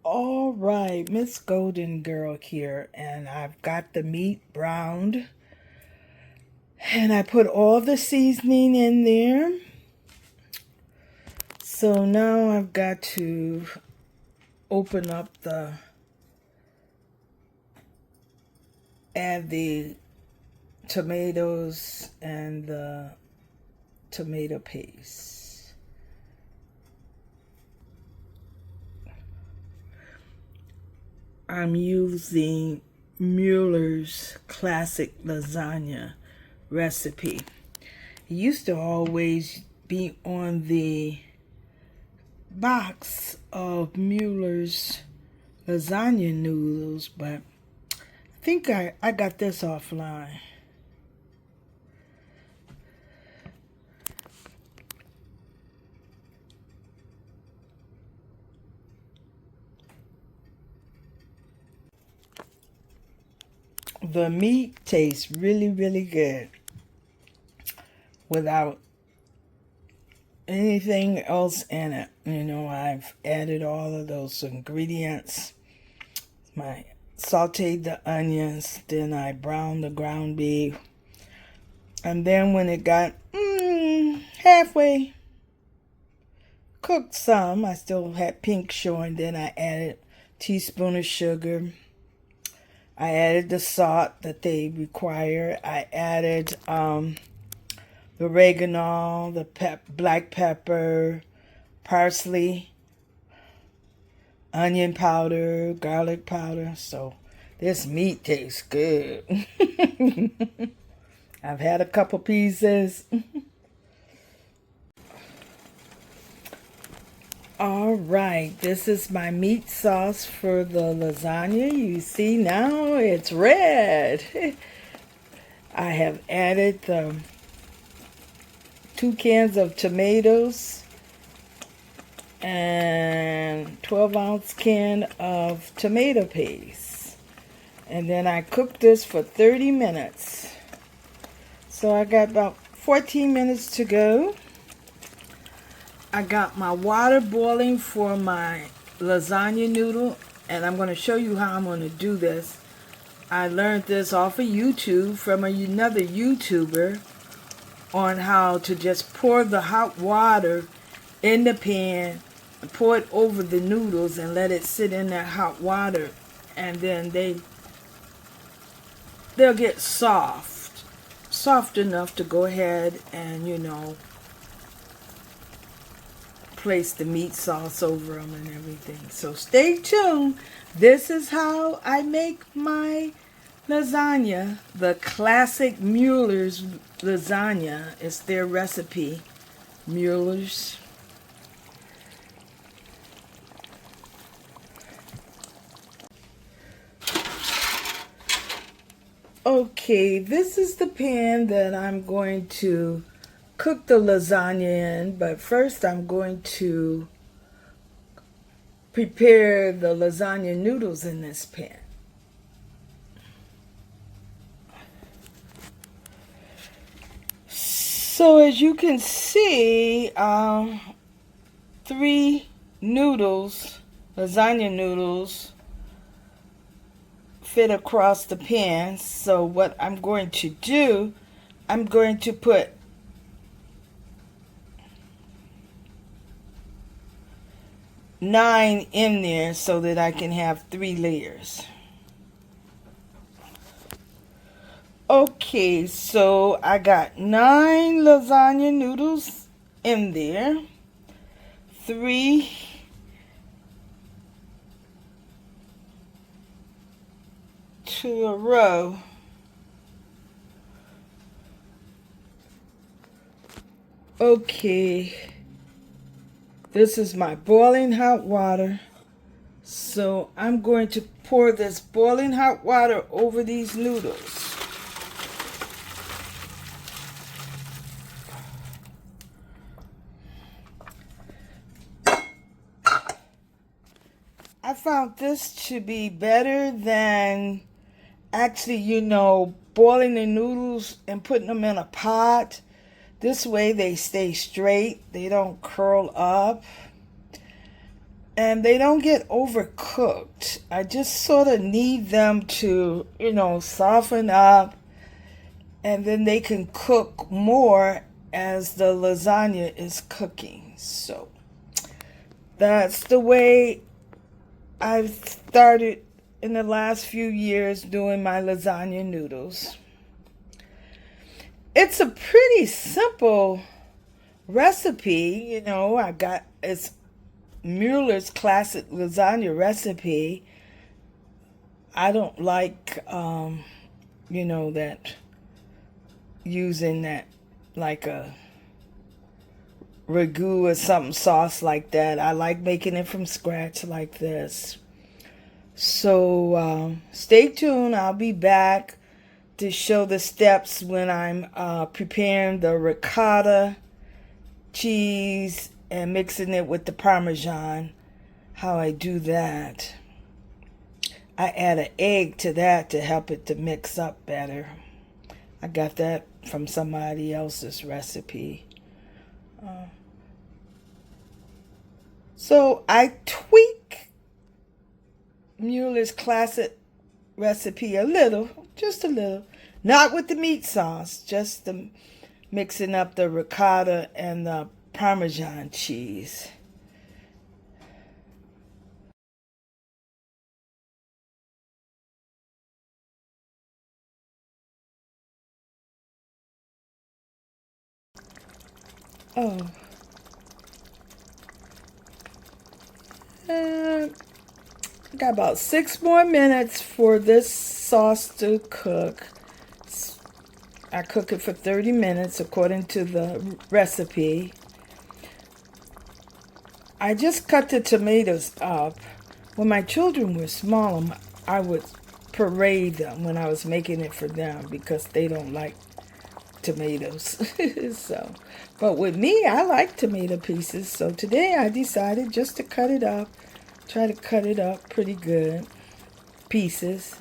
All right, Miss Golden Girl here, and I've got the meat browned, and I put all the seasoning in there. So now I've got to open up add the tomatoes and the tomato paste. I'm using Mueller's classic lasagna recipe. It used to always be on the box of Mueller's lasagna noodles, but I think I got this offline. The meat tastes really, really good without anything else in it. You know, I've added all of those ingredients. I sauteed the onions, then I browned the ground beef. And then when it got halfway cooked some, I still had pink showing, then I added a teaspoon of sugar. I added the salt that they require. I added the oregano, the black pepper, parsley, onion powder, garlic powder. So this meat tastes good. I've had a couple pieces. All right, this is my meat sauce for the lasagna. You see now it's red. I have added the 2 cans of tomatoes and 12-ounce can of tomato paste. And then I cooked this for 30 minutes. So I got about 14 minutes to go. I got my water boiling for my lasagna noodle, and I'm going to show you how I'm going to do this. I learned this off of YouTube from another YouTuber on how to just pour the hot water in the pan, pour it over the noodles, and let it sit in that hot water, and then they'll get soft enough to go ahead and, you know, place the meat sauce over them and everything. So stay tuned. This is how I make my lasagna. The classic Mueller's lasagna is their recipe. Mueller's. Okay, this is the pan that I'm going to cook the lasagna in, but first I'm going to prepare the lasagna noodles in this pan. So as you can see, 3 noodles, lasagna noodles, fit across the pan. So what I'm going to do, I'm going to put 9 in there so that I can have 3 layers. Okay, so I got 9 lasagna noodles in there. 3 to a row. Okay. This is my boiling hot water. So I'm going to pour this boiling hot water over these noodles. I found this to be better than actually, you know, boiling the noodles and putting them in a pot. This way they stay straight. They don't curl up. and they don't get overcooked. I just sort of need them to, soften up, and then they can cook more as the lasagna is cooking. So that's the way I've started in the last few years doing my lasagna noodles. It's a pretty simple recipe, it's Mueller's classic lasagna recipe. I don't like, that using that like a ragu or something sauce like that. I like making it from scratch like this. So stay tuned. I'll be back to show the steps when I'm preparing the ricotta cheese and mixing it with the Parmesan, how I do that. I add an egg to that to help it to mix up better. I got that from somebody else's recipe. So I tweak Mueller's classic recipe a little, just a little. Not with the meat sauce, just the mixing up the ricotta and the Parmesan cheese. Oh, I got about 6 more minutes for this sauce to cook. I cook it for 30 minutes according to the recipe. I just cut the tomatoes up. When my children were small, I would parade them when I was making it for them because they don't like tomatoes. But with me, I like tomato pieces. So today I decided just to cut it up. Try to cut it up pretty good pieces.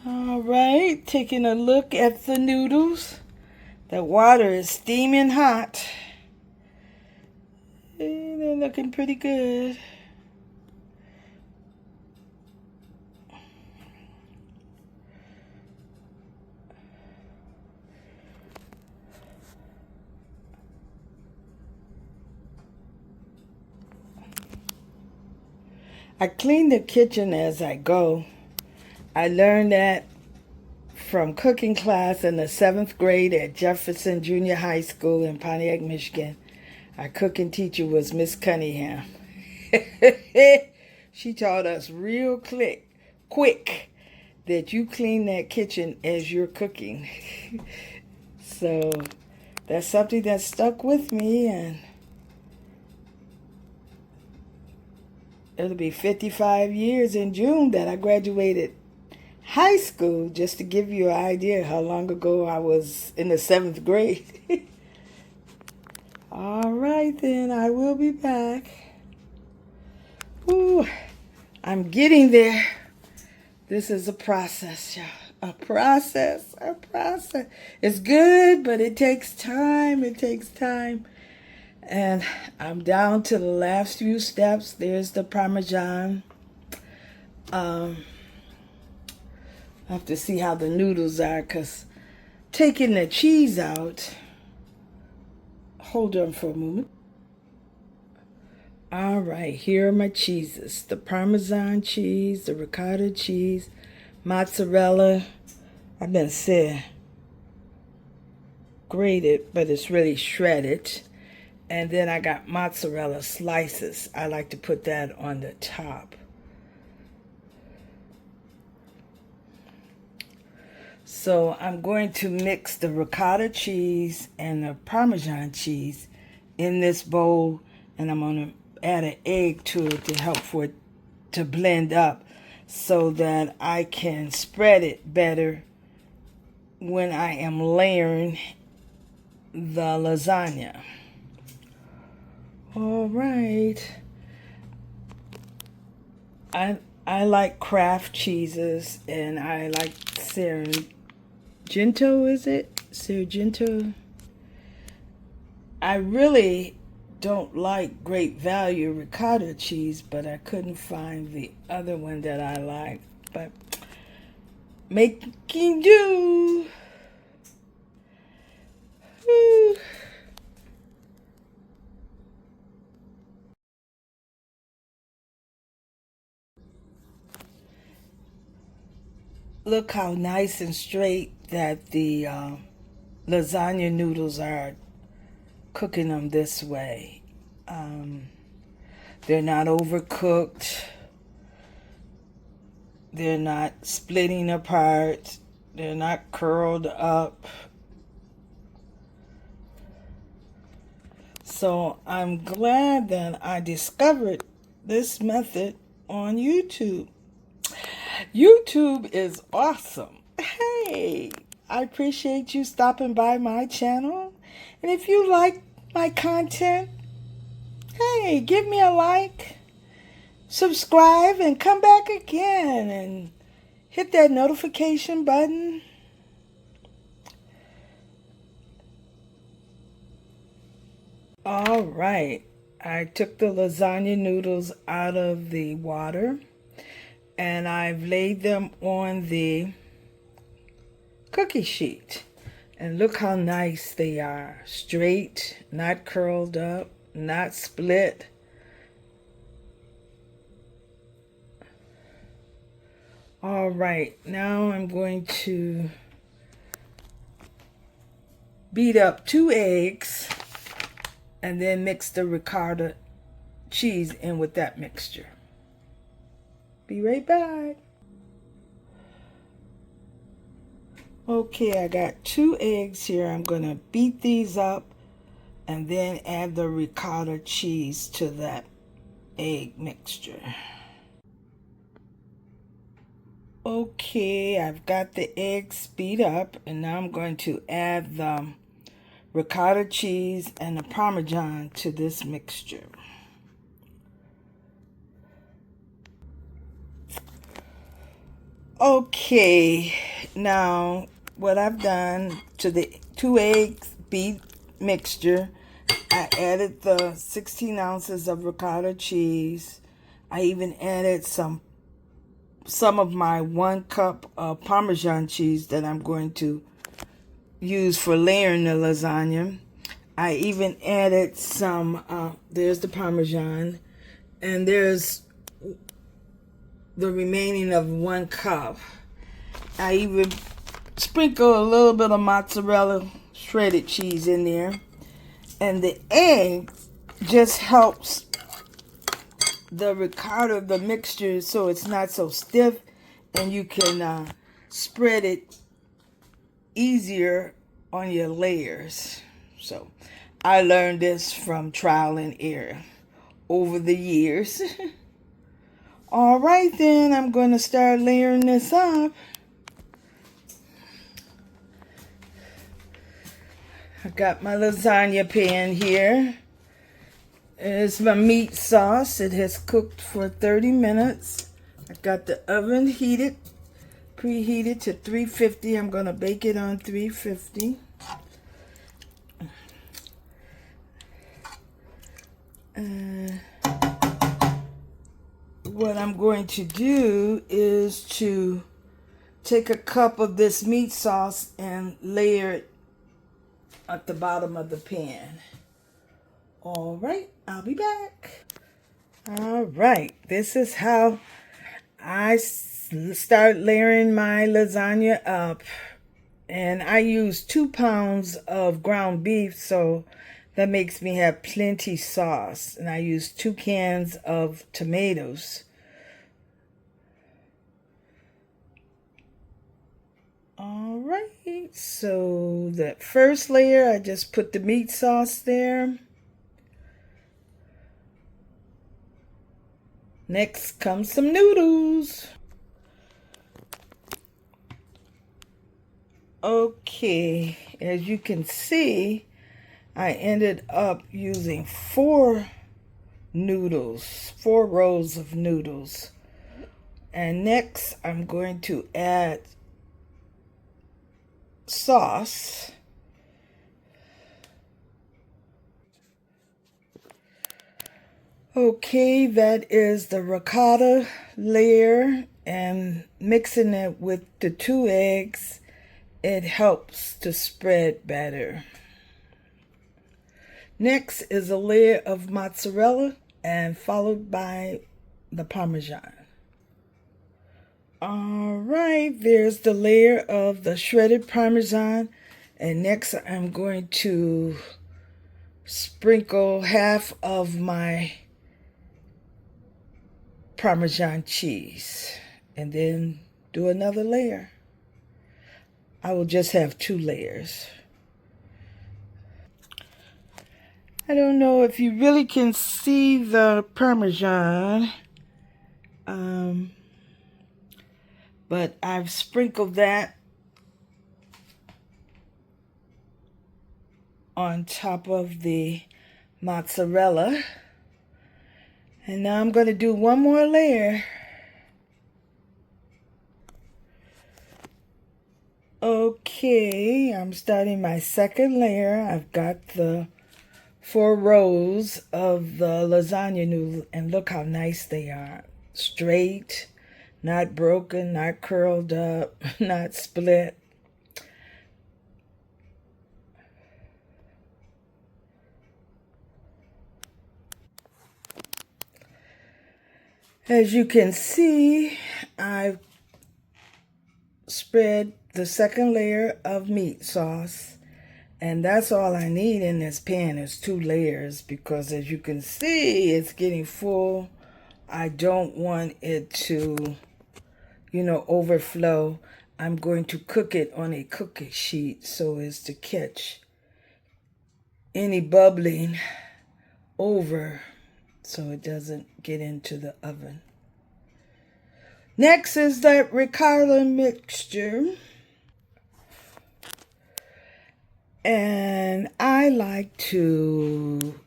All right, taking a look at the noodles. The water is steaming hot. And they're looking pretty good. I clean the kitchen as I go. I learned that from cooking class in the 7th grade at Jefferson Junior High School in Pontiac, Michigan. Our cooking teacher was Miss Cunningham. She taught us real quick that you clean that kitchen as you're cooking. So that's something that stuck with me, and it'll be 55 years in June that I graduated high school, just to give you an idea how long ago I was in the 7th grade. All right, then, I will be back. Ooh, I'm getting there. This is a process, y'all. A process. It's good, but it takes time. And I'm down to the last few steps. There's the Parmesan. I have to see how the noodles are, because taking the cheese out. Hold on for a moment. All right, here are my cheeses. The Parmesan cheese, the ricotta cheese, mozzarella. I've been said grated, but it's really shredded. And then I got mozzarella slices. I like to put that on the top. So I'm going to mix the ricotta cheese and the Parmesan cheese in this bowl, and I'm going to add an egg to it to help for it to blend up so that I can spread it better when I am layering the lasagna. All right. I like Kraft cheeses, and I like Sargento, is it? Sargento. I really don't like Great Value ricotta cheese, but I couldn't find the other one that I like. But making do. Whew. Look how nice and straight that the lasagna noodles are, cooking them this way. Um, they're not overcooked. They're not splitting apart. They're not curled up. So I'm glad that I discovered this method on YouTube. YouTube is awesome. Hey, I appreciate you stopping by my channel. And if you like my content, hey, give me a like, subscribe, and come back again and hit that notification button. All right, I took the lasagna noodles out of the water and I've laid them on the cookie sheet. And look how nice they are. Straight, not curled up, not split. All right, now I'm going to beat up 2 eggs and then mix the ricotta cheese in with that mixture. Be right back. Okay, I got 2 eggs here. I'm going to beat these up and then add the ricotta cheese to that egg mixture. Okay, I've got the eggs beat up and now I'm going to add the ricotta cheese and the Parmesan to this mixture. Okay, now what I've done to the 2 eggs beat mixture, I added the 16 ounces of ricotta cheese. I even added some of my 1 cup of Parmesan cheese that I'm going to use for layering the lasagna. I even added some, there's the Parmesan, and there's the remaining of 1 cup. I even sprinkle a little bit of mozzarella shredded cheese in there. And the egg just helps the ricotta, the mixture, so it's not so stiff and you can spread it easier on your layers. So I learned this from trial and error over the years. All right, then I'm going to start layering this up. I got my lasagna pan here. It's my meat sauce. It has cooked for 30 minutes. I got the oven heated, preheated to 350. I'm going to bake it on 350. What I'm going to do is to take a cup of this meat sauce and layer it at the bottom of the pan. All right, I'll be back. All right, this is how I start layering my lasagna up. And I use 2 pounds of ground beef, so that makes me have plenty sauce. And I use 2 cans of tomatoes. All right, so that first layer, I just put the meat sauce there. Next comes some noodles. Okay, as you can see, I ended up using 4 noodles, 4 rows of noodles. And next, I'm going to add sauce. Okay, that is the ricotta layer, and mixing it with the 2 eggs, it helps to spread better. Next is a layer of mozzarella and followed by the Parmesan. All right, there's the layer of the shredded Parmesan, and next I'm going to sprinkle half of my Parmesan cheese and then do another layer. I will just have 2 layers. I don't know if you really can see the Parmesan, but I've sprinkled that on top of the mozzarella. And now I'm going to do one more layer. Okay, I'm starting my second layer. I've got the 4 rows of the lasagna noodles, and look how nice they are. Straight, not broken, not curled up, not split. As you can see, I've spread the second layer of meat sauce, and that's all I need in this pan is 2 layers, because as you can see, it's getting full. I don't want it to, overflow. I'm going to cook it on a cookie sheet so as to catch any bubbling over so it doesn't get into the oven. Next is that ricotta mixture. And I like to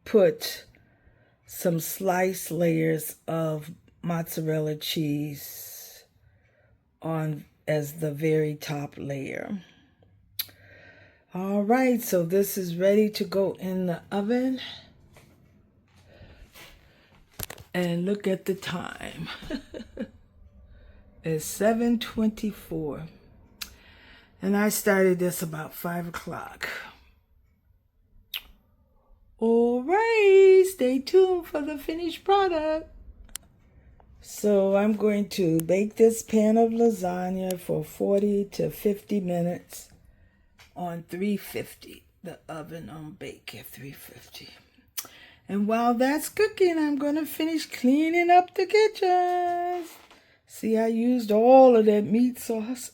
put some sliced layers of mozzarella cheese on as the very top layer. All right, so this is ready to go in the oven. And look at the time. It's 7:24. And I started this about 5 o'clock. All right, stay tuned for the finished product. So I'm going to bake this pan of lasagna for 40 to 50 minutes on 350. The oven on bake at 350. And while that's cooking, I'm going to finish cleaning up the kitchen. See, I used all of that meat sauce.